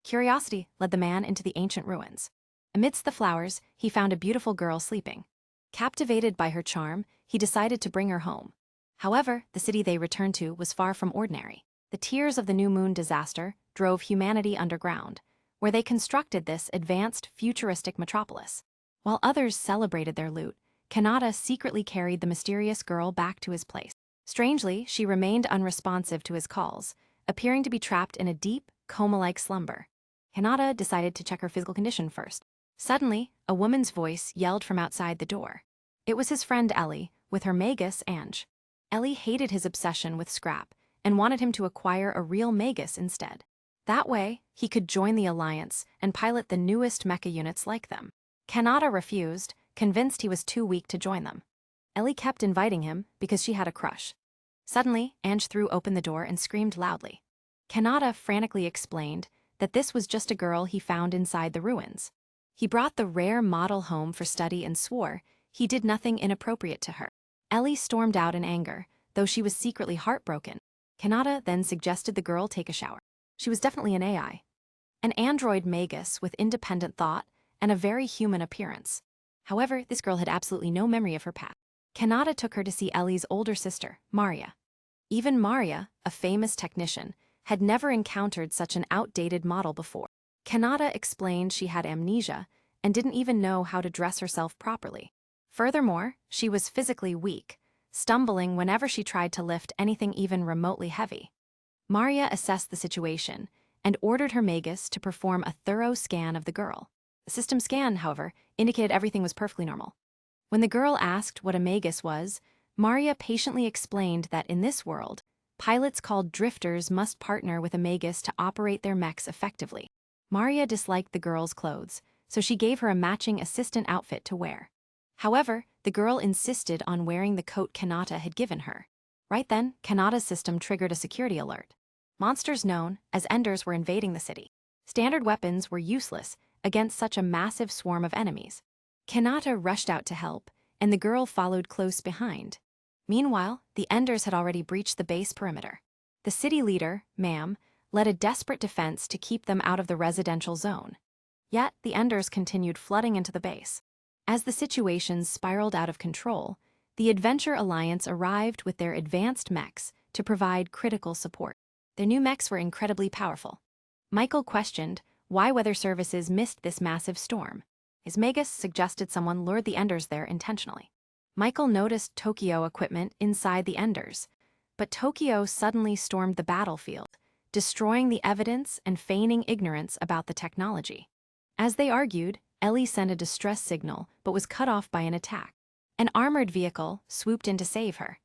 Curiosity led the man into the ancient ruins. Amidst the flowers, he found a beautiful girl sleeping. Captivated by her charm, he decided to bring her home. However, the city they returned to was far from ordinary. The tears of the new moon disaster drove humanity underground, where they constructed this advanced, futuristic metropolis. While others celebrated their loot, Kanata secretly carried the mysterious girl back to his place. Strangely, she remained unresponsive to his calls, appearing to be trapped in a deep, coma-like slumber. Kanata decided to check her physical condition first. Suddenly, a woman's voice yelled from outside the door. It was his friend Ellie, with her Magus, Ange. Ellie hated his obsession with scrap and wanted him to acquire a real Magus instead. That way, he could join the Alliance and pilot the newest mecha units like them. Kanata refused, convinced he was too weak to join them. Ellie kept inviting him because she had a crush. Suddenly, Ange threw open the door and screamed loudly. Kanata frantically explained that this was just a girl he found inside the ruins. He brought the rare model home for study and swore he did nothing inappropriate to her. Ellie stormed out in anger, though she was secretly heartbroken. Kanata then suggested the girl take a shower. She was definitely an AI. An android Magus with independent thought and a very human appearance. However, this girl had absolutely no memory of her past. Kanata took her to see Ellie's older sister, Maria. Even Maria, a famous technician, had never encountered such an outdated model before. Kanata explained she had amnesia and didn't even know how to dress herself properly. Furthermore, she was physically weak, stumbling whenever she tried to lift anything even remotely heavy. Maria assessed the situation and ordered her Magus to perform a thorough scan of the girl. The system scan, however, indicated everything was perfectly normal. When the girl asked what a Magus was, Maria patiently explained that in this world, pilots called drifters must partner with a Magus to operate their mechs effectively. Maria disliked the girl's clothes, so she gave her a matching assistant outfit to wear. However, the girl insisted on wearing the coat Kanata had given her. Right then, Kanata's system triggered a security alert. Monsters known as Enders were invading the city. Standard weapons were useless against such a massive swarm of enemies. Kanata rushed out to help, and the girl followed close behind. Meanwhile, the Enders had already breached the base perimeter. The city leader, Ma'am, led a desperate defense to keep them out of the residential zone. Yet, the Enders continued flooding into the base. As the situation spiraled out of control, the Adventure Alliance arrived with their advanced mechs to provide critical support. Their new mechs were incredibly powerful. Michael questioned why weather services missed this massive storm. His Magus suggested someone lured the Enders there intentionally. Michael noticed Tokyo equipment inside the Enders, but Tokyo suddenly stormed the battlefield, destroying the evidence and feigning ignorance about the technology. As they argued, Ellie sent a distress signal but was cut off by an attack. An armored vehicle swooped in to save her.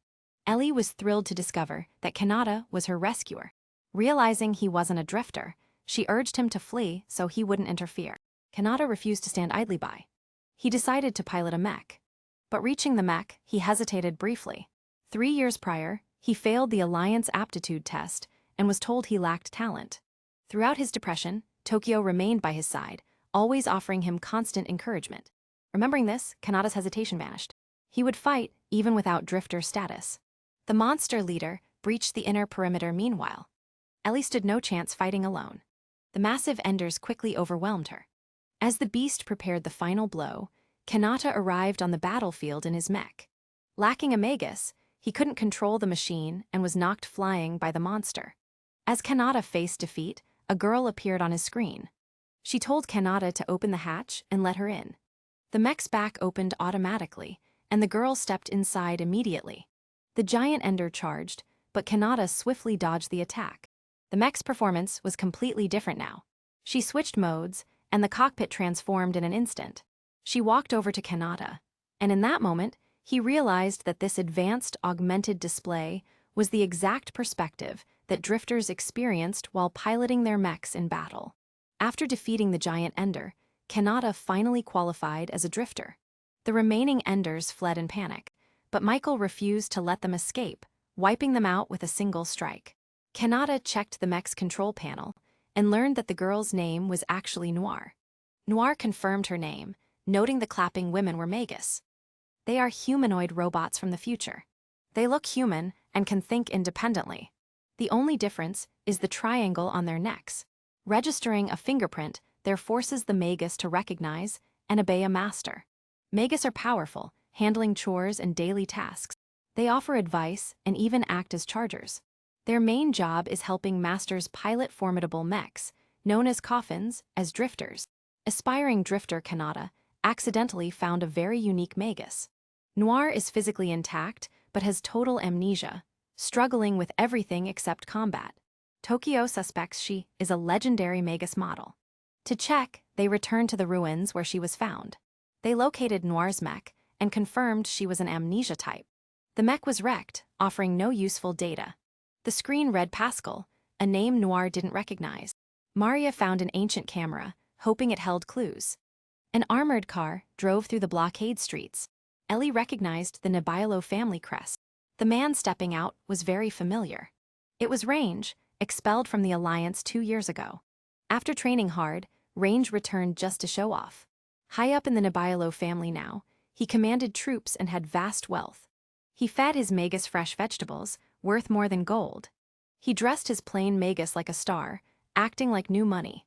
Ellie was thrilled to discover that Kanata was her rescuer. Realizing he wasn't a drifter, she urged him to flee so he wouldn't interfere. Kanata refused to stand idly by. He decided to pilot a mech. But reaching the mech, he hesitated briefly. 3 years prior, he failed the Alliance aptitude test and was told he lacked talent. Throughout his depression, Tokyo remained by his side, always offering him constant encouragement. Remembering this, Kanata's hesitation vanished. He would fight even without drifter status. The monster leader breached the inner perimeter meanwhile. Ellie stood no chance fighting alone. The massive Enders quickly overwhelmed her. As the beast prepared the final blow, Kanata arrived on the battlefield in his mech. Lacking a Magus, he couldn't control the machine and was knocked flying by the monster. As Kanata faced defeat, a girl appeared on his screen. She told Kanata to open the hatch and let her in. The mech's back opened automatically, and the girl stepped inside immediately. The giant Ender charged, but Kanata swiftly dodged the attack. The mech's performance was completely different now. She switched modes, and the cockpit transformed in an instant. She walked over to Kanata, and in that moment, he realized that this advanced augmented display was the exact perspective that drifters experienced while piloting their mechs in battle. After defeating the giant Ender, Kanata finally qualified as a drifter. The remaining Enders fled in panic, but Michael refused to let them escape, wiping them out with a single strike. Kanata checked the mech's control panel and learned that the girl's name was actually Noir. Noir confirmed her name, noting the clapping women were Magus. They are humanoid robots from the future. They look human and can think independently. The only difference is the triangle on their necks. Registering a fingerprint there forces the Magus to recognize and obey a master. Magus are powerful, handling chores and daily tasks. They offer advice and even act as chargers. Their main job is helping masters pilot formidable mechs, known as coffins, as drifters. Aspiring drifter Kanata accidentally found a very unique Magus. Noir is physically intact, but has total amnesia, struggling with everything except combat. Tokyo suspects she is a legendary Magus model. To check, they return to the ruins where she was found. They located Noir's mech and confirmed she was an amnesia type. The mech was wrecked, offering no useful data. The screen read Pascal, a name Noir didn't recognize. Maria found an ancient camera, hoping it held clues. An armored car drove through the blockade streets. Ellie recognized the Nebilo family crest. The man stepping out was very familiar. It was Range, expelled from the Alliance 2 years ago. After training hard, Range returned just to show off. High up in the Nebilo family now, he commanded troops and had vast wealth. He fed his Magus fresh vegetables, worth more than gold. He dressed his plain Magus like a star, acting like new money.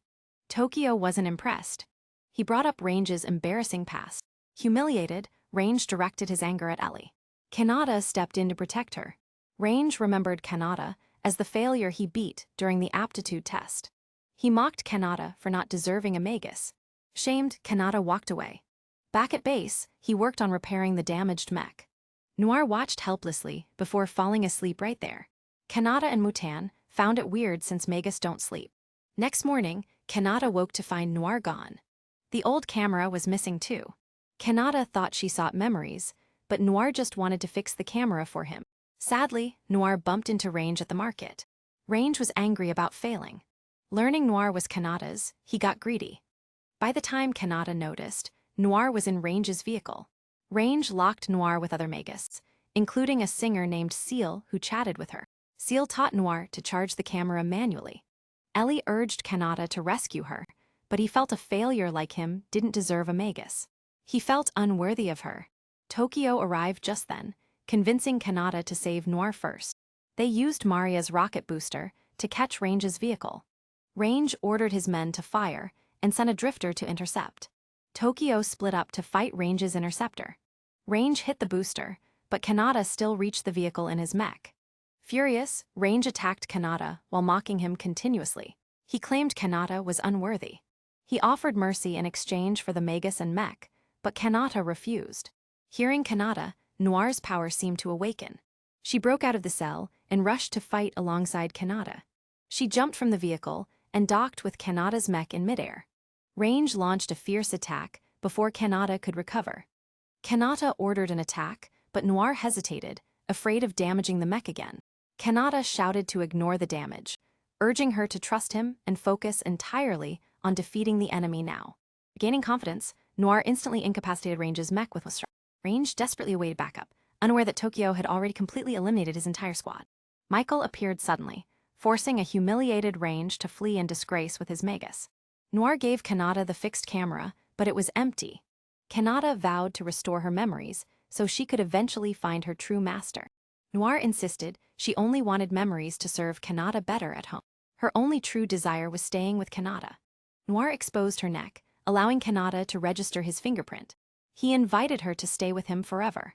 Tokyo wasn't impressed. He brought up Range's embarrassing past. Humiliated, Range directed his anger at Ellie. Kanata stepped in to protect her. Range remembered Kanata as the failure he beat during the aptitude test. He mocked Kanata for not deserving a Magus. Shamed, Kanata walked away. Back at base, he worked on repairing the damaged mech. Noir watched helplessly before falling asleep right there. Kanata and Mutan found it weird since Magus don't sleep. Next morning, Kanata woke to find Noir gone. The old camera was missing too. Kanata thought she sought memories, but Noir just wanted to fix the camera for him. Sadly, Noir bumped into Range at the market. Range was angry about failing. Learning Noir was Kanata's, he got greedy. By the time Kanata noticed, Noir was in Range's vehicle. Range locked Noir with other Magus, including a singer named Seal who chatted with her. Seal taught Noir to charge the camera manually. Ellie urged Kanata to rescue her, but he felt a failure like him didn't deserve a Magus. He felt unworthy of her. Tokyo arrived just then, convincing Kanata to save Noir first. They used Maria's rocket booster to catch Range's vehicle. Range ordered his men to fire and sent a drifter to intercept. Tokyo split up to fight Range's interceptor. Range hit the booster, but Kanata still reached the vehicle in his mech. Furious, Range attacked Kanata while mocking him continuously. He claimed Kanata was unworthy. He offered mercy in exchange for the Magus and mech, but Kanata refused. Hearing Kanata, Noir's power seemed to awaken. She broke out of the cell and rushed to fight alongside Kanata. She jumped from the vehicle and docked with Kanata's mech in midair. Range launched a fierce attack before Kanata could recover. Kanata ordered an attack, but Noir hesitated, afraid of damaging the mech again. Kanata shouted to ignore the damage, urging her to trust him and focus entirely on defeating the enemy now. Gaining confidence, Noir instantly incapacitated Range's mech with a strike. Range desperately awaited backup, unaware that Tokyo had already completely eliminated his entire squad. Michael appeared suddenly, forcing a humiliated Range to flee in disgrace with his Magus. Noir gave Kanata the fixed camera, but it was empty. Kanata vowed to restore her memories so she could eventually find her true master. Noir insisted she only wanted memories to serve Kanata better at home. Her only true desire was staying with Kanata. Noir exposed her neck, allowing Kanata to register his fingerprint. He invited her to stay with him forever.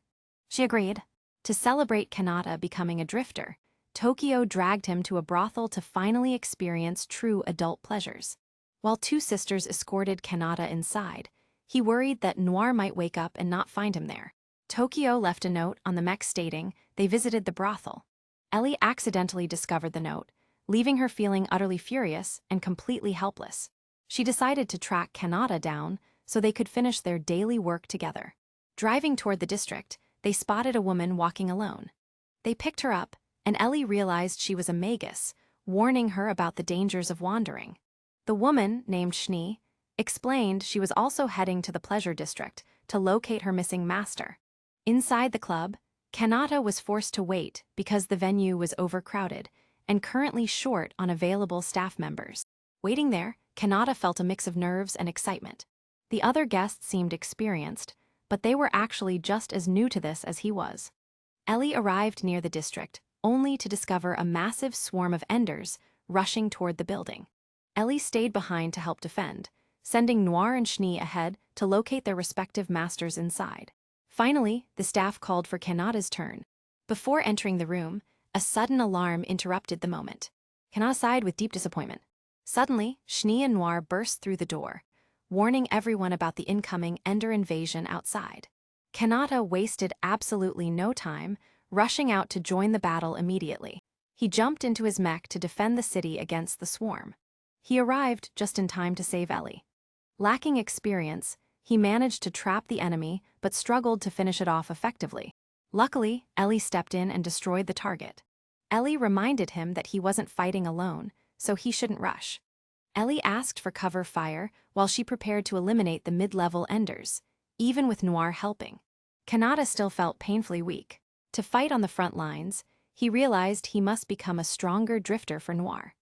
She agreed. To celebrate Kanata becoming a drifter, Tokyo dragged him to a brothel to finally experience true adult pleasures. While two sisters escorted Kanata inside, he worried that Noir might wake up and not find him there. Tokyo left a note on the mech stating they visited the brothel. Ellie accidentally discovered the note, leaving her feeling utterly furious and completely helpless. She decided to track Kanata down so they could finish their daily work together. Driving toward the district, they spotted a woman walking alone. They picked her up, and Ellie realized she was a Magus, warning her about the dangers of wandering. The woman, named Schnee, explained she was also heading to the pleasure district to locate her missing master. Inside the club, Kanata was forced to wait because the venue was overcrowded and currently short on available staff members. Waiting there, Kanata felt a mix of nerves and excitement. The other guests seemed experienced, but they were actually just as new to this as he was. Ellie arrived near the district, only to discover a massive swarm of Enders rushing toward the building. Ellie stayed behind to help defend, sending Noir and Schnee ahead to locate their respective masters inside. Finally, the staff called for Kanata's turn. Before entering the room, a sudden alarm interrupted the moment. Kanata sighed with deep disappointment. Suddenly, Schnee and Noir burst through the door, warning everyone about the incoming Ender invasion outside. Kanata wasted absolutely no time, rushing out to join the battle immediately. He jumped into his mech to defend the city against the swarm. He arrived just in time to save Ellie. Lacking experience, he managed to trap the enemy but struggled to finish it off effectively. Luckily, Ellie stepped in and destroyed the target. Ellie reminded him that he wasn't fighting alone, so he shouldn't rush. Ellie asked for cover fire while she prepared to eliminate the mid-level Enders, even with Noir helping. Kanata still felt painfully weak. To fight on the front lines, he realized he must become a stronger drifter for Noir.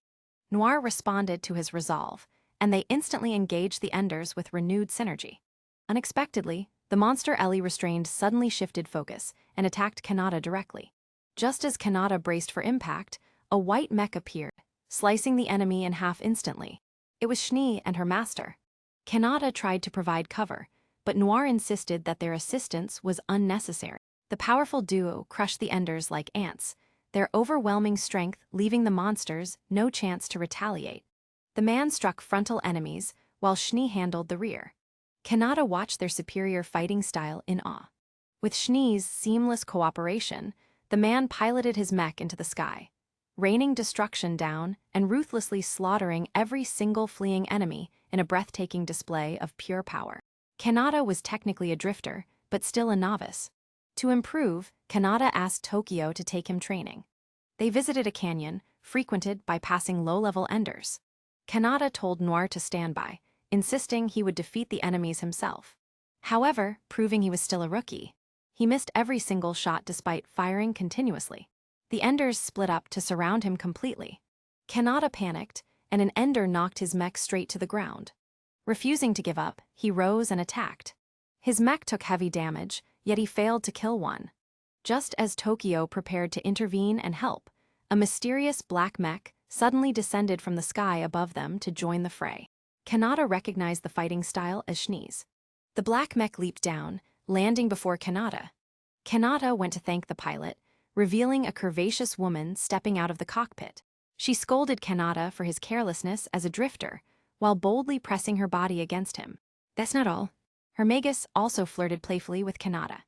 Noir responded to his resolve, and they instantly engaged the Enders with renewed synergy. Unexpectedly, the monster Ellie restrained suddenly shifted focus and attacked Kanata directly. Just as Kanata braced for impact, a white mech appeared, slicing the enemy in half instantly. It was Schnee and her master. Kanata tried to provide cover, but Noir insisted that their assistance was unnecessary. The powerful duo crushed the Enders like ants, their overwhelming strength leaving the monsters no chance to retaliate. The man struck frontal enemies, while Schnee handled the rear. Kanata watched their superior fighting style in awe. With Schnee's seamless cooperation, the man piloted his mech into the sky, raining destruction down and ruthlessly slaughtering every single fleeing enemy in a breathtaking display of pure power. Kanata was technically a drifter, but still a novice. To improve, Kanata asked Tokyo to take him training. They visited a canyon, frequented by passing low-level Enders. Kanata told Noir to stand by, insisting he would defeat the enemies himself. However, proving he was still a rookie, he missed every single shot despite firing continuously. The Enders split up to surround him completely. Kanata panicked, and an Ender knocked his mech straight to the ground. Refusing to give up, he rose and attacked. His mech took heavy damage, yet he failed to kill one. Just as Tokyo prepared to intervene and help, a mysterious black mech suddenly descended from the sky above them to join the fray. Kanata recognized the fighting style as Schnee's. The black mech leaped down, landing before Kanata. Kanata went to thank the pilot, revealing a curvaceous woman stepping out of the cockpit. She scolded Kanata for his carelessness as a drifter, while boldly pressing her body against him. That's not all. Her Magus also flirted playfully with Kanata.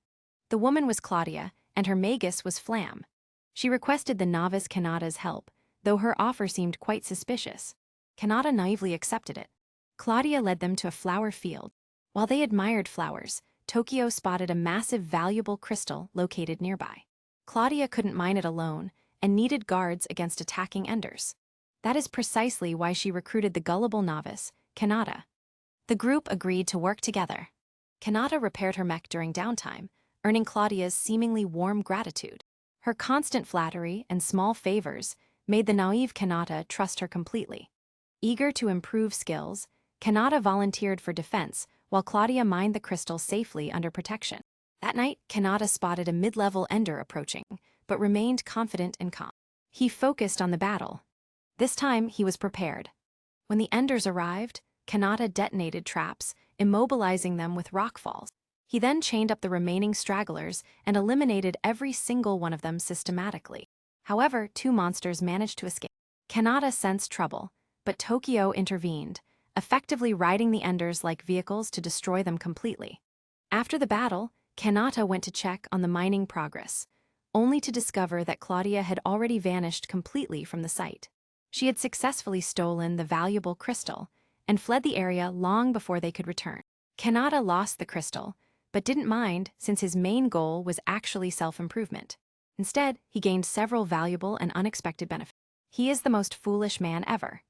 The woman was Claudia, and her Magus was Flam. She requested the novice Kanata's help, though her offer seemed quite suspicious. Kanata naively accepted it. Claudia led them to a flower field. While they admired flowers, Tokyo spotted a massive valuable crystal located nearby. Claudia couldn't mine it alone and needed guards against attacking Enders. That is precisely why she recruited the gullible novice, Kanata. The group agreed to work together. Kanata repaired her mech during downtime, earning Claudia's seemingly warm gratitude. Her constant flattery and small favors made the naive Kanata trust her completely. Eager to improve skills, Kanata volunteered for defense while Claudia mined the crystal safely under protection. That night, Kanata spotted a mid-level Ender approaching, but remained confident and calm. He focused on the battle. This time, he was prepared. When the Enders arrived, Kanata detonated traps, immobilizing them with rockfalls. He then chained up the remaining stragglers and eliminated every single one of them systematically. However, two monsters managed to escape. Kanata sensed trouble, but Tokyo intervened, effectively riding the Enders like vehicles to destroy them completely. After the battle, Kanata went to check on the mining progress, only to discover that Claudia had already vanished completely from the site. She had successfully stolen the valuable crystal and fled the area long before they could return. Kanata lost the crystal, but didn't mind since his main goal was actually self-improvement. Instead, he gained several valuable and unexpected benefits. He is the most foolish man ever.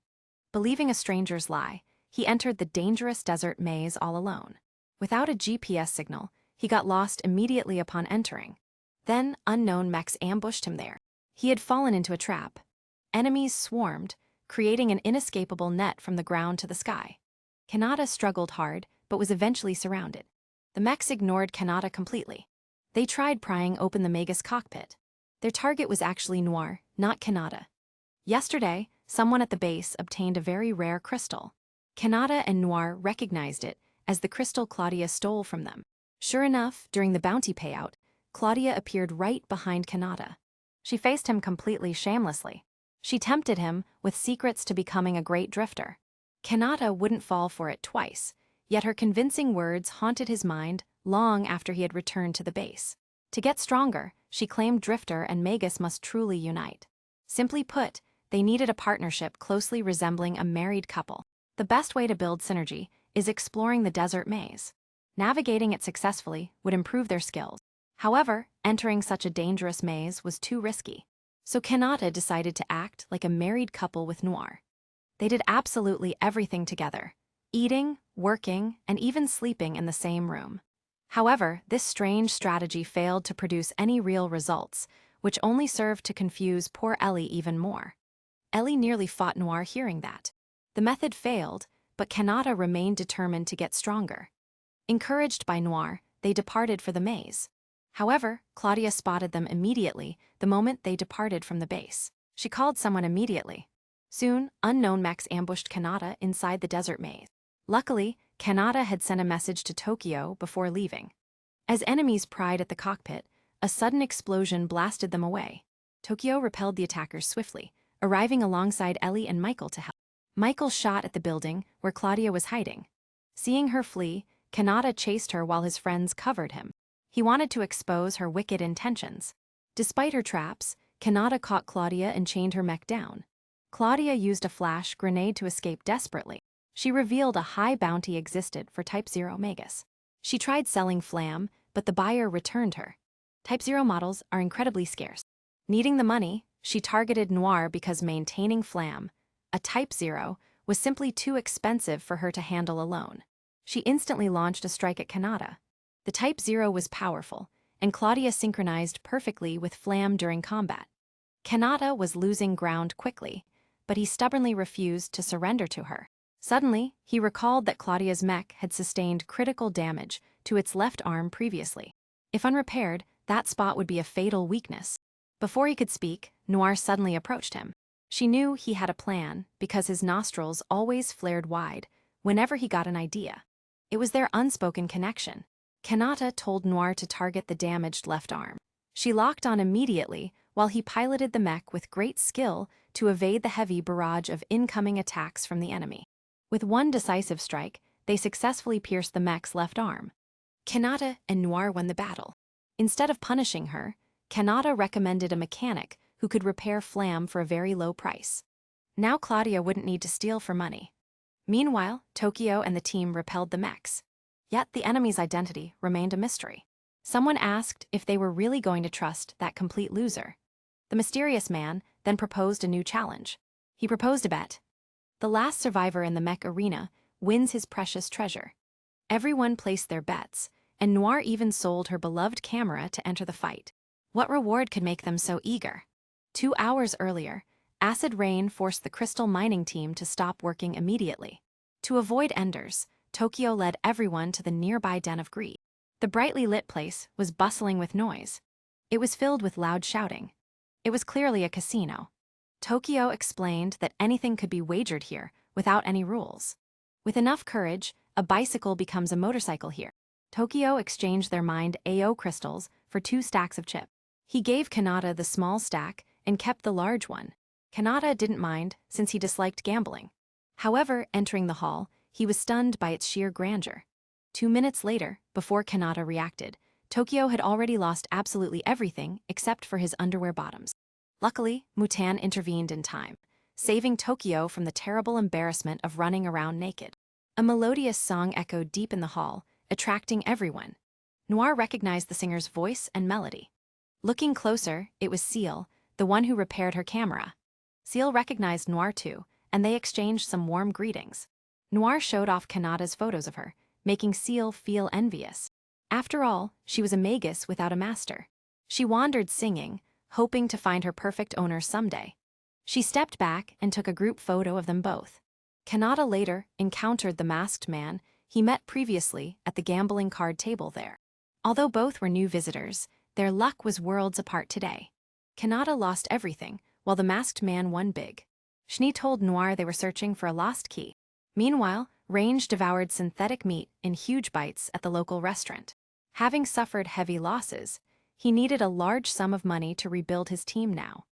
Believing a stranger's lie, he entered the dangerous desert maze all alone. Without a GPS signal, he got lost immediately upon entering. Then, unknown mechs ambushed him there. He had fallen into a trap. Enemies swarmed, creating an inescapable net from the ground to the sky. Kanata struggled hard, but was eventually surrounded. The mechs ignored Kanata completely. They tried prying open the Magus cockpit. Their target was actually Noir, not Kanata. Yesterday, someone at the base obtained a very rare crystal. Kanata and Noir recognized it as the crystal Claudia stole from them. Sure enough, during the bounty payout, Claudia appeared right behind Kanata. She faced him completely shamelessly. She tempted him with secrets to becoming a great drifter. Kanata wouldn't fall for it twice, yet her convincing words haunted his mind long after he had returned to the base. To get stronger, she claimed Drifter and Magus must truly unite. Simply put, they needed a partnership closely resembling a married couple. The best way to build synergy is exploring the desert maze. Navigating it successfully would improve their skills. However, entering such a dangerous maze was too risky. So Kanata decided to act like a married couple with Noir. They did absolutely everything together, eating, working, and even sleeping in the same room. However, this strange strategy failed to produce any real results, which only served to confuse poor Ellie even more. Ellie nearly fought Noir hearing that. The method failed, but Kanata remained determined to get stronger. Encouraged by Noir, they departed for the maze. However, Claudia spotted them immediately the moment they departed from the base. She called someone immediately. Soon, unknown mechs ambushed Kanata inside the desert maze. Luckily, Kanata had sent a message to Tokyo before leaving. As enemies pried at the cockpit, a sudden explosion blasted them away. Tokyo repelled the attackers swiftly, arriving alongside Ellie and Michael to help. Michael shot at the building where Claudia was hiding. Seeing her flee, Kanata chased her while his friends covered him. He wanted to expose her wicked intentions. Despite her traps, Kanata caught Claudia and chained her mech down. Claudia used a flash grenade to escape desperately. She revealed a high bounty existed for Type 0 Magus. She tried selling Flam, but the buyer returned her. Type 0 models are incredibly scarce. Needing the money, she targeted Noir because maintaining Flam, a Type 0, was simply too expensive for her to handle alone. She instantly launched a strike at Kanata. The Type 0 was powerful, and Claudia synchronized perfectly with Flam during combat. Kanata was losing ground quickly, but he stubbornly refused to surrender to her. Suddenly, he recalled that Claudia's mech had sustained critical damage to its left arm previously. If unrepaired, that spot would be a fatal weakness. Before he could speak, Noir suddenly approached him. She knew he had a plan because his nostrils always flared wide whenever he got an idea. It was their unspoken connection. Kanata told Noir to target the damaged left arm. She locked on immediately while he piloted the mech with great skill to evade the heavy barrage of incoming attacks from the enemy. With one decisive strike, they successfully pierced the mech's left arm. Kanata and Noir won the battle. Instead of punishing her, Kanata recommended a mechanic who could repair Flam for a very low price. Now Claudia wouldn't need to steal for money. Meanwhile, Tokyo and the team repelled the mechs. Yet the enemy's identity remained a mystery. Someone asked if they were really going to trust that complete loser. The mysterious man then proposed a new challenge. He proposed a bet. The last survivor in the mech arena wins his precious treasure. Everyone placed their bets, and Noir even sold her beloved camera to enter the fight. What reward could make them so eager? 2 hours earlier, acid rain forced the crystal mining team to stop working immediately. To avoid enders, Tokyo led everyone to the nearby Den of Greed. The brightly lit place was bustling with noise. It was filled with loud shouting. It was clearly a casino. Tokyo explained that anything could be wagered here without any rules. With enough courage, a bicycle becomes a motorcycle here. Tokyo exchanged their mind AO crystals for 2 stacks of chip. He gave Kanata the small stack and kept the large one. Kanata didn't mind since he disliked gambling. However, entering the hall, he was stunned by its sheer grandeur. 2 minutes later, before Kanata reacted, Tokyo had already lost absolutely everything except for his underwear bottoms. Luckily, Mutan intervened in time, saving Tokyo from the terrible embarrassment of running around naked. A melodious song echoed deep in the hall, attracting everyone. Noir recognized the singer's voice and melody. Looking closer, it was Seal, the one who repaired her camera. Seal recognized Noir too, and they exchanged some warm greetings. Noir showed off Kanata's photos of her, making Seal feel envious. After all, she was a magus without a master. She wandered singing, hoping to find her perfect owner someday. She stepped back and took a group photo of them both. Kanata later encountered the masked man he met previously at the gambling card table there. Although both were new visitors, their luck was worlds apart today. Kanata lost everything, while the masked man won big. Schnee told Noir they were searching for a lost key. Meanwhile, Range devoured synthetic meat in huge bites at the local restaurant. Having suffered heavy losses, he needed a large sum of money to rebuild his team now.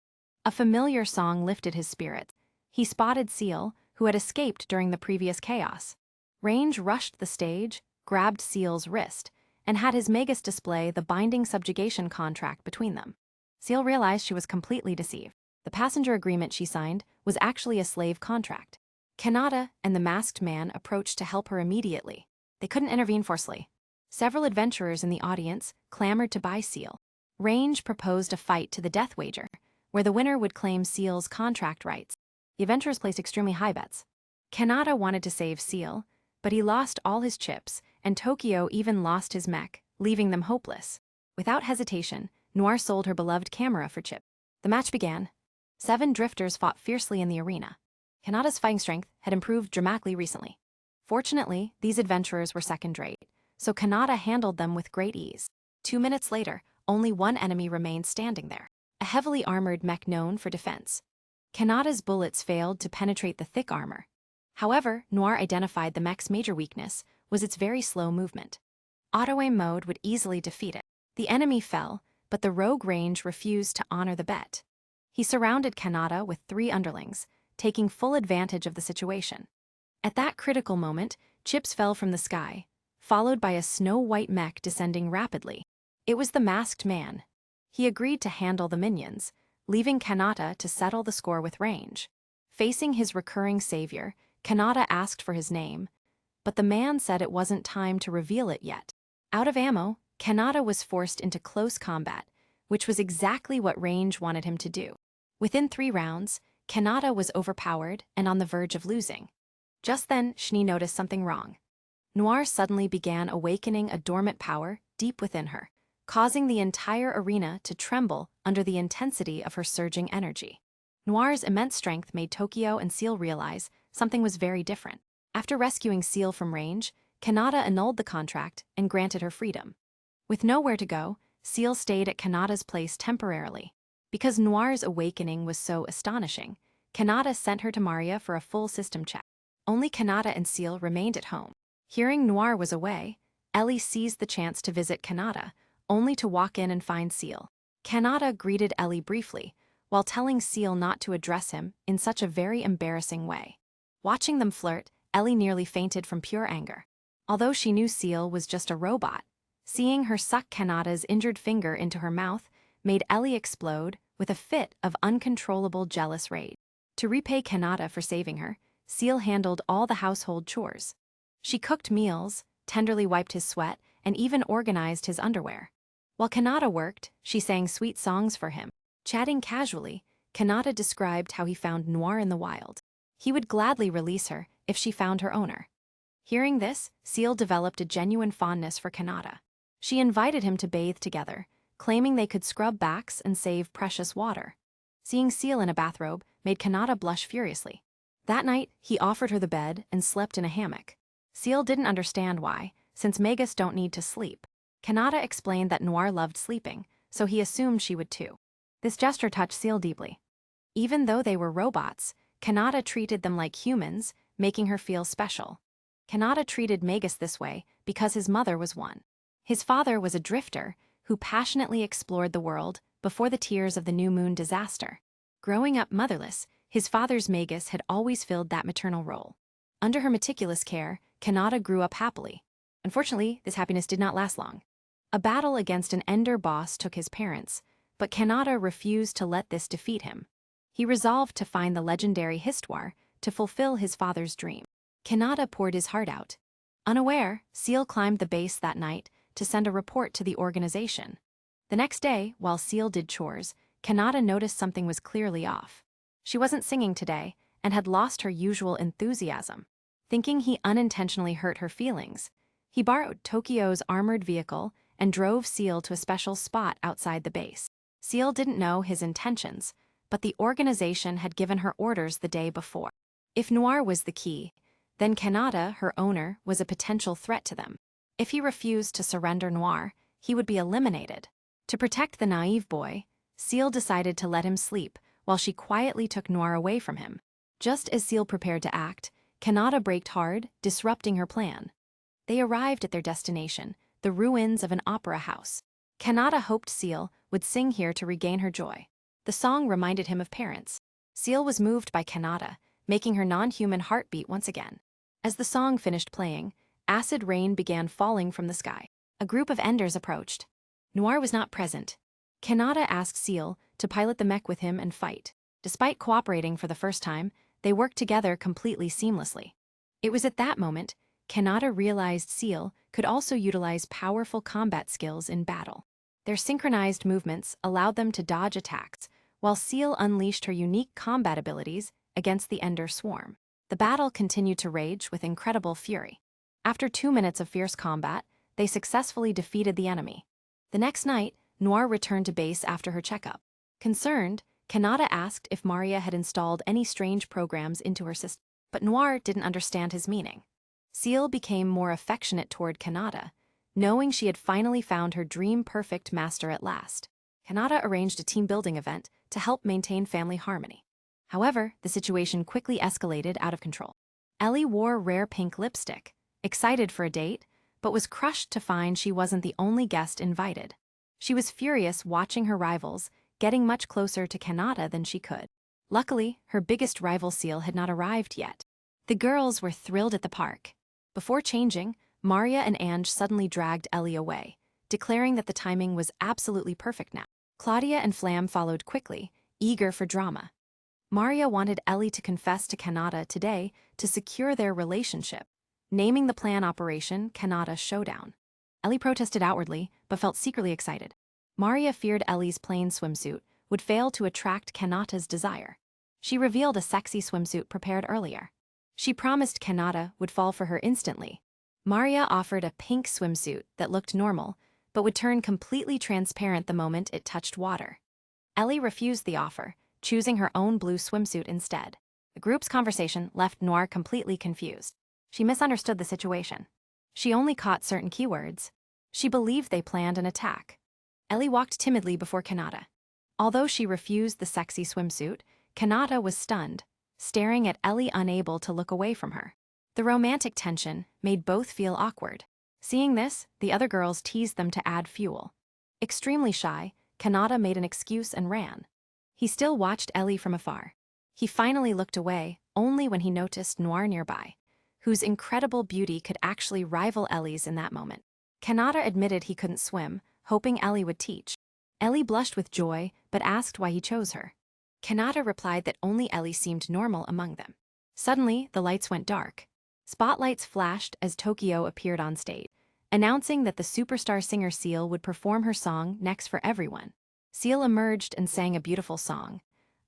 A familiar song lifted his spirits. He spotted Seal, who had escaped during the previous chaos. Range rushed the stage, grabbed Seal's wrist, and had his Magus display the binding subjugation contract between them. Seal realized she was completely deceived. The passenger agreement she signed was actually a slave contract. Kanata and the masked man approached to help her immediately. They couldn't intervene forcefully. Several adventurers in the audience clamored to buy Seal. Range proposed a fight to the death wager, where the winner would claim Seal's contract rights. The adventurers placed extremely high bets. Kanata wanted to save Seal, but he lost all his chips, and Tokyo even lost his mech, leaving them hopeless. Without hesitation, Noir sold her beloved camera for chips. The match began. 7 drifters fought fiercely in the arena. Kanata's fighting strength had improved dramatically recently. Fortunately, these adventurers were second-rate, so Kanata handled them with great ease. 2 minutes later, only one enemy remained standing there, a heavily armored mech known for defense. Kanata's bullets failed to penetrate the thick armor. However, Noir identified the mech's major weakness was its very slow movement. Auto-aim mode would easily defeat it. The enemy fell, but the rogue Range refused to honor the bet. He surrounded Kanata with 3 underlings, taking full advantage of the situation. At that critical moment, chips fell from the sky, followed by a snow-white mech descending rapidly. It was the masked man. He agreed to handle the minions, leaving Kanata to settle the score with Range. Facing his recurring savior, Kanata asked for his name, but the man said it wasn't time to reveal it yet. Out of ammo, Kanata was forced into close combat, which was exactly what Range wanted him to do. Within 3 rounds, Kanata was overpowered and on the verge of losing. Just then, Schnee noticed something wrong. Noir suddenly began awakening a dormant power deep within her, causing the entire arena to tremble under the intensity of her surging energy. Noir's immense strength made Tokyo and Seal realize something was very different. After rescuing Seal from Range, Kanata annulled the contract and granted her freedom. With nowhere to go, Seal stayed at Kanata's place temporarily. Because Noir's awakening was so astonishing, Kanata sent her to Maria for a full system check. Only Kanata and Seal remained at home. Hearing Noir was away, Ellie seized the chance to visit Kanata, only to walk in and find Seal. Kanata greeted Ellie briefly, while telling Seal not to address him in such a very embarrassing way. Watching them flirt, Ellie nearly fainted from pure anger. Although she knew Seal was just a robot, seeing her suck Kanata's injured finger into her mouth made Ellie explode with a fit of uncontrollable jealous rage. To repay Kanata for saving her, Seal handled all the household chores. She cooked meals, tenderly wiped his sweat, and even organized his underwear. While Kanata worked, she sang sweet songs for him. Chatting casually, Kanata described how he found Noir in the wild. He would gladly release her if she found her owner. Hearing this, Seal developed a genuine fondness for Kanata. She invited him to bathe together, claiming they could scrub backs and save precious water. Seeing Seal in a bathrobe made Kanata blush furiously. That night, he offered her the bed and slept in a hammock. Seal didn't understand why, since Magus don't need to sleep. Kanata explained that Noir loved sleeping, so he assumed she would too. This gesture touched Seal deeply. Even though they were robots, Kanata treated them like humans, making her feel special. Kanata treated Magus this way because his mother was one. His father was a drifter who passionately explored the world before the tears of the New Moon disaster. Growing up motherless, his father's Magus had always filled that maternal role. Under her meticulous care, Kanata grew up happily. Unfortunately, this happiness did not last long. A battle against an Ender boss took his parents, but Kanata refused to let this defeat him. He resolved to find the legendary Histoire to fulfill his father's dream. Kanata poured his heart out. Unaware, Seal climbed the base that night to send a report to the organization. The next day, while Seal did chores, Kanata noticed something was clearly off. She wasn't singing today and had lost her usual enthusiasm. Thinking he unintentionally hurt her feelings, he borrowed Tokyo's armored vehicle and drove Seal to a special spot outside the base. Seal didn't know his intentions, but the organization had given her orders the day before. If Noir was the key, then Kanata, her owner, was a potential threat to them. If he refused to surrender Noir, he would be eliminated. To protect the naive boy, Seal decided to let him sleep while she quietly took Noir away from him. Just as Seal prepared to act, Kanata braked hard, disrupting her plan. They arrived at their destination, the ruins of an opera house. Kanata hoped Seal would sing here to regain her joy. The song reminded him of parents. Seal was moved by Kanata, making her non-human heart beat once again. As the song finished playing, acid rain began falling from the sky. A group of Enders approached. Noir was not present. Kanata asked Seal to pilot the mech with him and fight. Despite cooperating for the first time, they worked together completely seamlessly. It was at that moment Kanata realized Seal could also utilize powerful combat skills in battle. Their synchronized movements allowed them to dodge attacks, while Seal unleashed her unique combat abilities against the Ender swarm. The battle continued to rage with incredible fury. After 2 minutes of fierce combat, they successfully defeated the enemy. The next night, Noir returned to base after her checkup. Concerned, Kanata asked if Maria had installed any strange programs into her system, but Noir didn't understand his meaning. Seal became more affectionate toward Kanata, knowing she had finally found her dream-perfect master at last. Kanata arranged a team-building event to help maintain family harmony. However, the situation quickly escalated out of control. Ellie wore rare pink lipstick, excited for a date, but was crushed to find she wasn't the only guest invited. She was furious watching her rivals getting much closer to Kanata than she could. Luckily, her biggest rival Seal had not arrived yet. The girls were thrilled at the park. Before changing, Maria and Ange suddenly dragged Ellie away, declaring that the timing was absolutely perfect now. Claudia and Flam followed quickly, eager for drama. Maria wanted Ellie to confess to Kanata today to secure their relationship, naming the plan Operation Kanata Showdown. Ellie protested outwardly, but felt secretly excited. Maria feared Ellie's plain swimsuit would fail to attract Kanata's desire. She revealed a sexy swimsuit prepared earlier. She promised Kanata would fall for her instantly. Maria offered a pink swimsuit that looked normal, but would turn completely transparent the moment it touched water. Ellie refused the offer, choosing her own blue swimsuit instead. The group's conversation left Noir completely confused. She misunderstood the situation. She only caught certain keywords. She believed they planned an attack. Ellie walked timidly before Kanata. Although she refused the sexy swimsuit, Kanata was stunned, staring at Ellie unable to look away from her. The romantic tension made both feel awkward. Seeing this, the other girls teased them to add fuel. Extremely shy, Kanata made an excuse and ran. He still watched Ellie from afar. He finally looked away only when he noticed Noir nearby, whose incredible beauty could actually rival Ellie's in that moment. Kanata admitted he couldn't swim, hoping Ellie would teach. Ellie blushed with joy, but asked why he chose her. Kanata replied that only Ellie seemed normal among them. Suddenly, the lights went dark. Spotlights flashed as Tokyo appeared on stage, announcing that the superstar singer Seal would perform her song next for everyone. Seal emerged and sang a beautiful song,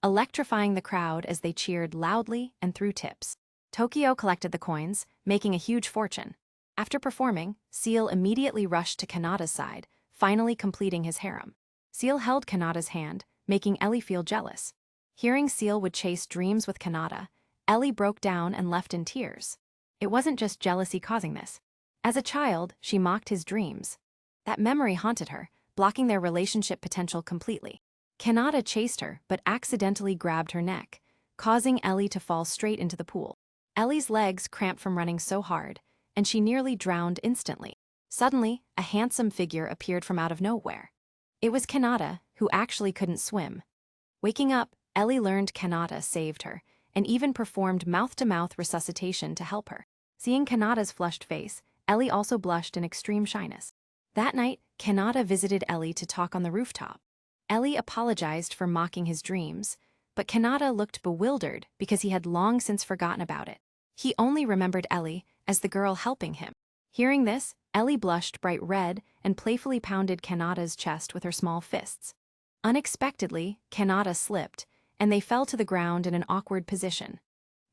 electrifying the crowd as they cheered loudly and threw tips. Tokyo collected the coins, making a huge fortune. After performing, Seal immediately rushed to Kanata's side, finally completing his harem. Seal held Kanata's hand, making Ellie feel jealous. Hearing Seal would chase dreams with Kanata, Ellie broke down and left in tears. It wasn't just jealousy causing this. As a child, she mocked his dreams. That memory haunted her, blocking their relationship potential completely. Kanata chased her but accidentally grabbed her neck, causing Ellie to fall straight into the pool. Ellie's legs cramped from running so hard, and she nearly drowned instantly. Suddenly, a handsome figure appeared from out of nowhere. It was Kanata, who actually couldn't swim. Waking up, Ellie learned Kanata saved her, and even performed mouth-to-mouth resuscitation to help her. Seeing Kanata's flushed face, Ellie also blushed in extreme shyness. That night, Kanata visited Ellie to talk on the rooftop. Ellie apologized for mocking his dreams, but Kanata looked bewildered because he had long since forgotten about it. He only remembered Ellie as the girl helping him. Hearing this, Ellie blushed bright red and playfully pounded Kanata's chest with her small fists. Unexpectedly, Kanata slipped, and they fell to the ground in an awkward position.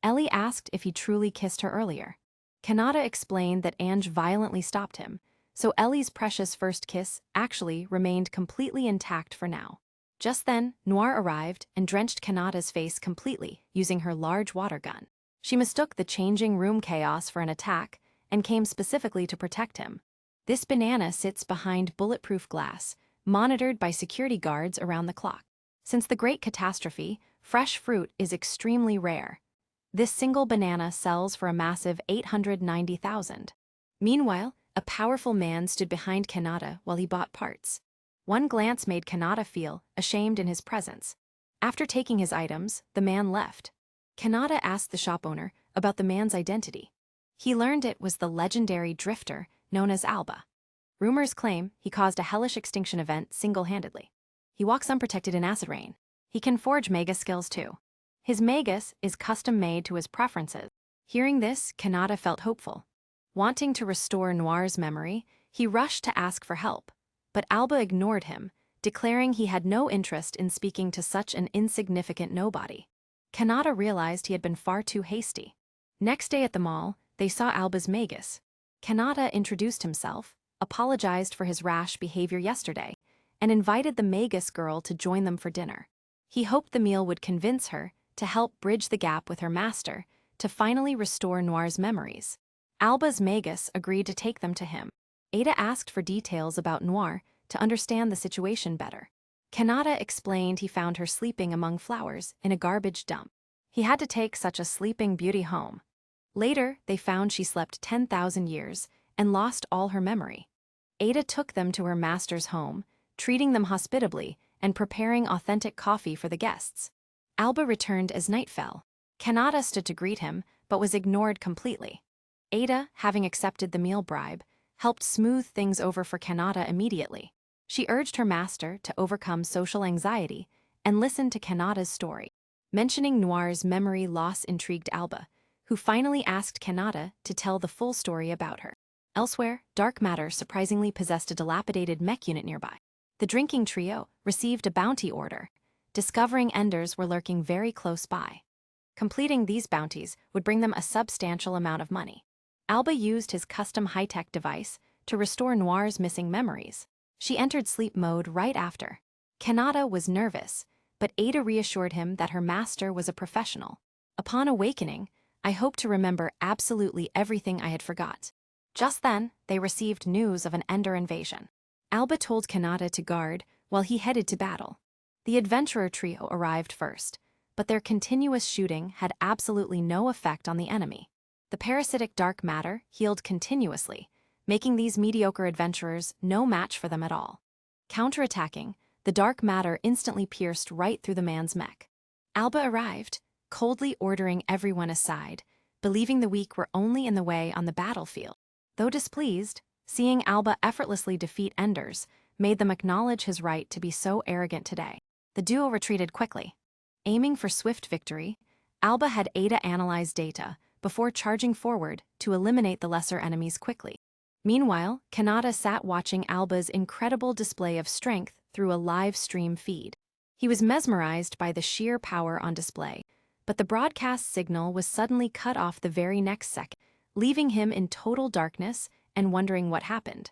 Ellie asked if he truly kissed her earlier. Kanata explained that Ange violently stopped him, so Ellie's precious first kiss actually remained completely intact for now. Just then, Noir arrived and drenched Kanata's face completely using her large water gun. She mistook the changing room chaos for an attack and came specifically to protect him. This banana sits behind bulletproof glass, monitored by security guards around the clock. Since the Great Catastrophe, fresh fruit is extremely rare. This single banana sells for a massive 890,000. Meanwhile, a powerful man stood behind Kanata while he bought parts. One glance made Kanata feel ashamed in his presence. After taking his items, the man left. Kanata asked the shop owner about the man's identity. He learned it was the legendary drifter known as Alba. Rumors claim he caused a hellish extinction event single-handedly. He walks unprotected in acid rain. He can forge Magus skills too. His Magus is custom-made to his preferences. Hearing this, Kanata felt hopeful. Wanting to restore Noir's memory, he rushed to ask for help, but Alba ignored him, declaring he had no interest in speaking to such an insignificant nobody. Kanata realized he had been far too hasty. Next day at the mall, they saw Alba's Magus. Kanata introduced himself, apologized for his rash behavior yesterday, and invited the Magus girl to join them for dinner. He hoped the meal would convince her to help bridge the gap with her master to finally restore Noir's memories. Alba's Magus agreed to take them to him. Ada asked for details about Noir to understand the situation better. Kanata explained he found her sleeping among flowers in a garbage dump. He had to take such a sleeping beauty home. Later, they found she slept 10,000 years and lost all her memory. Ada took them to her master's home, treating them hospitably and preparing authentic coffee for the guests. Alba returned as night fell. Kanata stood to greet him, but was ignored completely. Ada, having accepted the meal bribe, helped smooth things over for Kanata immediately. She urged her master to overcome social anxiety and listen to Kanata's story. Mentioning Noir's memory loss intrigued Alba, who finally asked Kanata to tell the full story about her. Elsewhere, Dark Matter surprisingly possessed a dilapidated mech unit nearby. The drinking trio received a bounty order, discovering Enders were lurking very close by. Completing these bounties would bring them a substantial amount of money. Alba used his custom high-tech device to restore Noir's missing memories. She entered sleep mode right after. Kanata was nervous, but Ada reassured him that her master was a professional. Upon awakening, I hope to remember absolutely everything I had forgot. Just then, they received news of an Ender invasion. Alba told Kanata to guard while he headed to battle. The adventurer trio arrived first, but their continuous shooting had absolutely no effect on the enemy. The parasitic dark matter healed continuously, making these mediocre adventurers no match for them at all. Counterattacking, the dark matter instantly pierced right through the man's mech. Alba arrived, coldly ordering everyone aside, believing the weak were only in the way on the battlefield. Though displeased, seeing Alba effortlessly defeat Enders made them acknowledge his right to be so arrogant today. The duo retreated quickly. Aiming for swift victory, Alba had Ada analyze data before charging forward to eliminate the lesser enemies quickly. Meanwhile, Kanata sat watching Alba's incredible display of strength through a live stream feed. He was mesmerized by the sheer power on display, but the broadcast signal was suddenly cut off the very next second, leaving him in total darkness and wondering what happened.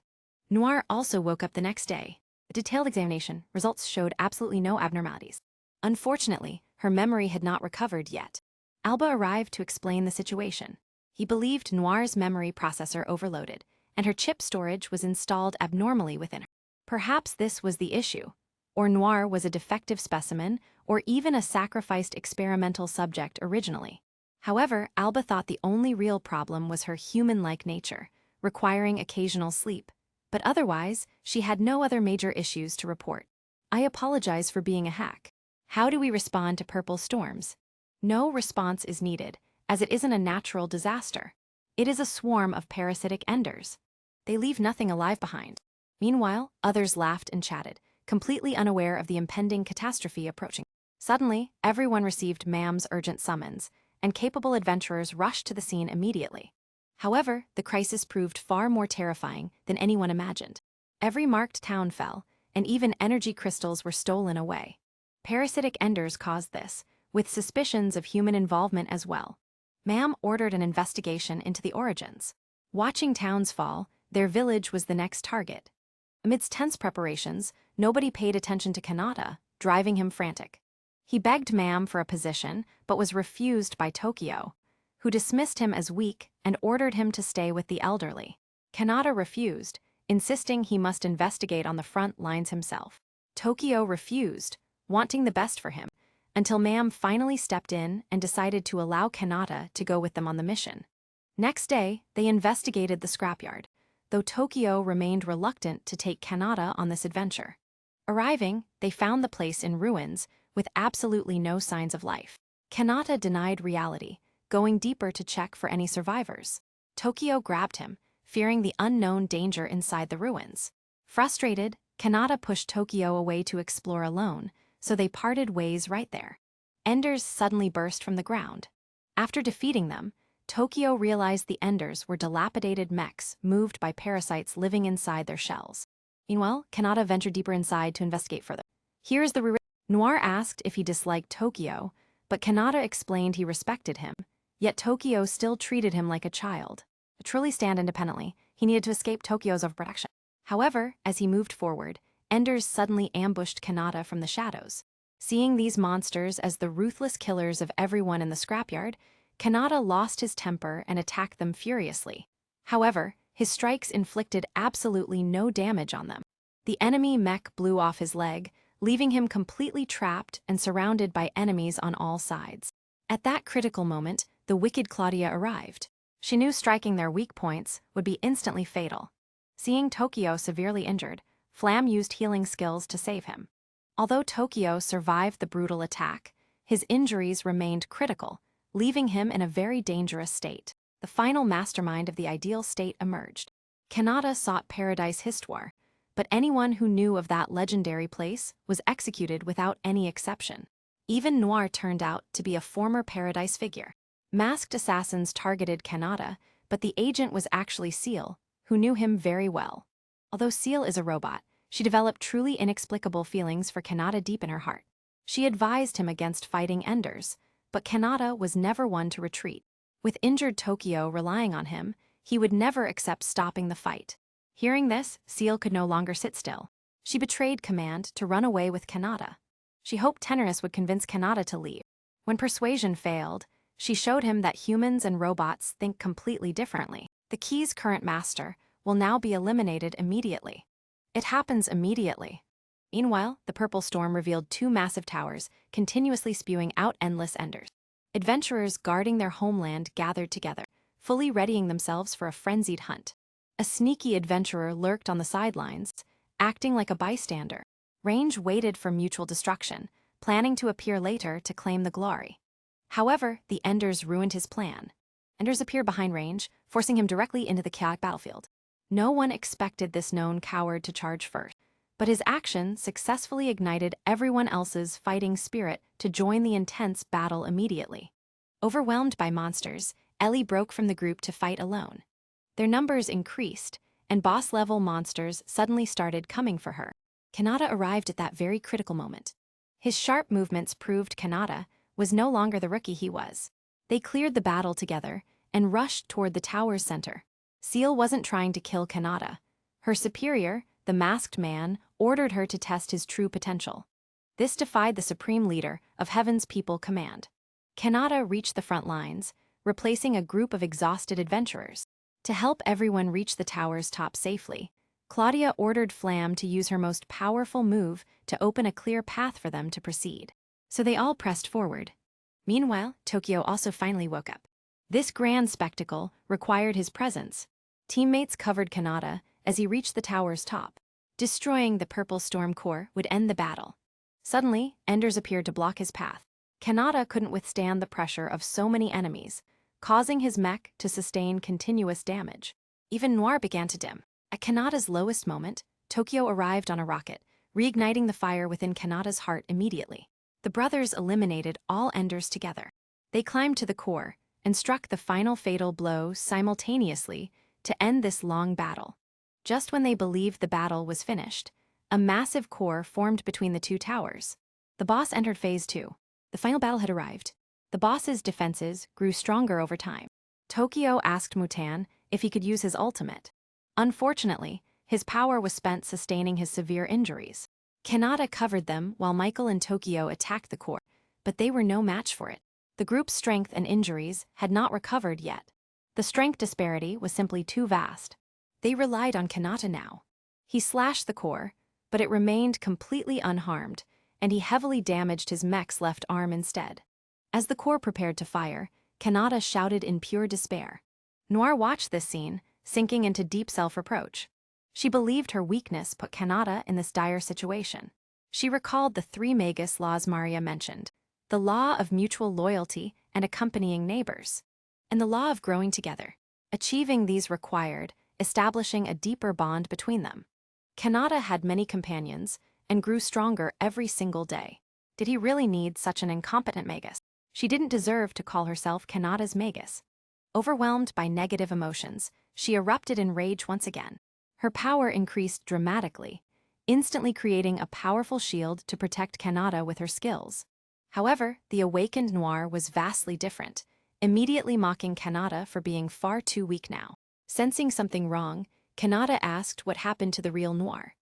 Noir also woke up the next day. A detailed examination results showed absolutely no abnormalities. Unfortunately, her memory had not recovered yet. Alba arrived to explain the situation. He believed Noir's memory processor overloaded, and her chip storage was installed abnormally within her. Perhaps this was the issue, or Noir was a defective specimen, or even a sacrificed experimental subject originally. However, Alba thought the only real problem was her human-like nature, requiring occasional sleep, but otherwise, she had no other major issues to report. I apologize for being a hack. How do we respond to purple storms? No response is needed, as it isn't a natural disaster. It is a swarm of parasitic Enders. They leave nothing alive behind. Meanwhile, others laughed and chatted, completely unaware of the impending catastrophe approaching. Suddenly, everyone received Ma'am's urgent summons, and capable adventurers rushed to the scene immediately. However, the crisis proved far more terrifying than anyone imagined. Every marked town fell, and even energy crystals were stolen away. Parasitic Enders caused this, with suspicions of human involvement as well. Ma'am ordered an investigation into the origins. Watching towns fall, their village was the next target. Amidst tense preparations, nobody paid attention to Kanata, driving him frantic. He begged Ma'am for a position, but was refused by Tokyo, who dismissed him as weak and ordered him to stay with the elderly. Kanata refused, insisting he must investigate on the front lines himself. Tokyo refused, wanting the best for him, until Ma'am finally stepped in and decided to allow Kanata to go with them on the mission. Next day, they investigated the scrapyard, though Tokio remained reluctant to take Kanata on this adventure. Arriving, they found the place in ruins, with absolutely no signs of life. Kanata denied reality, going deeper to check for any survivors. Tokio grabbed him, fearing the unknown danger inside the ruins. Frustrated, Kanata pushed Tokio away to explore alone, so they parted ways right there. Enders suddenly burst from the ground. After defeating them, Tokio realized the Enders were dilapidated mechs moved by parasites living inside their shells. Meanwhile, Kanata ventured deeper inside to investigate further. Here's the Noir asked if he disliked Tokio, but Kanata explained he respected him, yet Tokio still treated him like a child. To truly stand independently, he needed to escape Tokio's overprotection. However, as he moved forward, Enders suddenly ambushed Kanata from the shadows. Seeing these monsters as the ruthless killers of everyone in the scrapyard, Kanata lost his temper and attacked them furiously. However, his strikes inflicted absolutely no damage on them. The enemy mech blew off his leg, leaving him completely trapped and surrounded by enemies on all sides. At that critical moment, the wicked Claudia arrived. She knew striking their weak points would be instantly fatal. Seeing Tokio severely injured, Flam used healing skills to save him. Although Tokio survived the brutal attack, his injuries remained critical, leaving him in a very dangerous state. The final mastermind of the ideal state emerged. Kanata sought Paradise Histoire, but anyone who knew of that legendary place was executed without any exception. Even Noir turned out to be a former Paradise figure. Masked assassins targeted Kanata, but the agent was actually Seal, who knew him very well. Although Seal is a robot, she developed truly inexplicable feelings for Kanata deep in her heart. She advised him against fighting Enders, but Kanata was never one to retreat. With injured Tokio relying on him, he would never accept stopping the fight. Hearing this, Seal could no longer sit still. She betrayed command to run away with Kanata. She hoped Tenorus would convince Kanata to leave. When persuasion failed, she showed him that humans and robots think completely differently. The key's current master will now be eliminated immediately. It happens immediately. Meanwhile, the Purple Storm revealed two massive towers, continuously spewing out endless enders. Adventurers guarding their homeland gathered together, fully readying themselves for a frenzied hunt. A sneaky adventurer lurked on the sidelines, acting like a bystander. Range waited for mutual destruction, planning to appear later to claim the glory. However, the Enders ruined his plan. Enders appeared behind Range, forcing him directly into the chaotic battlefield. No one expected this known coward to charge first, but his action successfully ignited everyone else's fighting spirit to join the intense battle immediately. Overwhelmed by monsters, Ellie broke from the group to fight alone. Their numbers increased, and boss-level monsters suddenly started coming for her. Kanata arrived at that very critical moment. His sharp movements proved Kanata was no longer the rookie he was. They cleared the battle together and rushed toward the tower's center. Seal wasn't trying to kill Kanata. Her superior, the masked man, ordered her to test his true potential. This defied the supreme leader of Heaven's People Command. Kanata reached the front lines, replacing a group of exhausted adventurers. To help everyone reach the tower's top safely, Claudia ordered Flam to use her most powerful move to open a clear path for them to proceed. So they all pressed forward. Meanwhile, Tokio also finally woke up. This grand spectacle required his presence. Teammates covered Kanata as he reached the tower's top. Destroying the Purple Storm core would end the battle. Suddenly, Enders appeared to block his path. Kanata couldn't withstand the pressure of so many enemies, causing his mech to sustain continuous damage. Even Noir began to dim. At Kanata's lowest moment, Tokio arrived on a rocket, reigniting the fire within Kanata's heart immediately. The brothers eliminated all Enders together. They climbed to the core and struck the final fatal blow simultaneously to end this long battle. Just when they believed the battle was finished, a massive core formed between the two towers. The boss entered Phase 2. The final battle had arrived. The boss's defenses grew stronger over time. Tokio asked Mutan if he could use his ultimate. Unfortunately, his power was spent sustaining his severe injuries. Kanata covered them while Michael and Tokio attacked the core, but they were no match for it. The group's strength and injuries had not recovered yet. The strength disparity was simply too vast. They relied on Kanata now. He slashed the core, but it remained completely unharmed, and he heavily damaged his mech's left arm instead. As the core prepared to fire, Kanata shouted in pure despair. Noir watched this scene, sinking into deep self-reproach. She believed her weakness put Kanata in this dire situation. She recalled the 3 Magus laws Maria mentioned, the law of mutual loyalty and accompanying neighbors, and the law of growing together. Achieving these required establishing a deeper bond between them. Kanata had many companions and grew stronger every single day. Did he really need such an incompetent Magus? She didn't deserve to call herself Kanata's Magus. Overwhelmed by negative emotions, she erupted in rage once again. Her power increased dramatically, instantly creating a powerful shield to protect Kanata with her skills. However, the awakened Noir was vastly different, immediately mocking Kanata for being far too weak now. Sensing something wrong, Kanata asked what happened to the real Noir.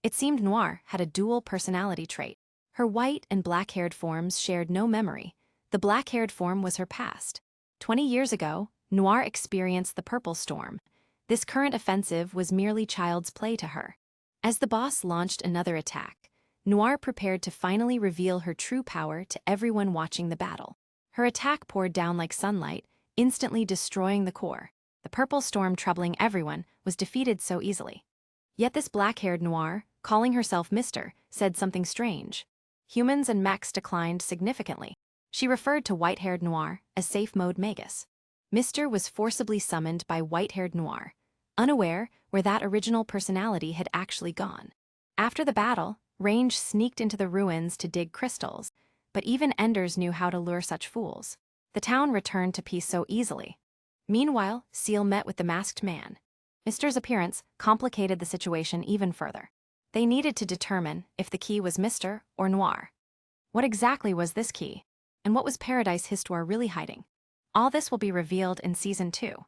It seemed Noir had a dual personality trait. Her white and black-haired forms shared no memory. The black-haired form was her past. 20 years ago, Noir experienced the Purple Storm. This current offensive was merely child's play to her. As the boss launched another attack, Noir prepared to finally reveal her true power to everyone watching the battle. Her attack poured down like sunlight, instantly destroying the core. The Purple Storm, troubling everyone, was defeated so easily. Yet this black-haired Noir, calling herself Mister, said something strange. Humans and mechs declined significantly. She referred to white-haired Noir as safe-mode Magus. Mister was forcibly summoned by white-haired Noir, unaware where that original personality had actually gone. After the battle, Range sneaked into the ruins to dig crystals, but even Enders knew how to lure such fools. The town returned to peace so easily. Meanwhile, Seal met with the masked man. Mister's appearance complicated the situation even further. They needed to determine if the key was Mister or Noir. What exactly was this key? And what was Paradise Histoire really hiding? All this will be revealed in Season 2.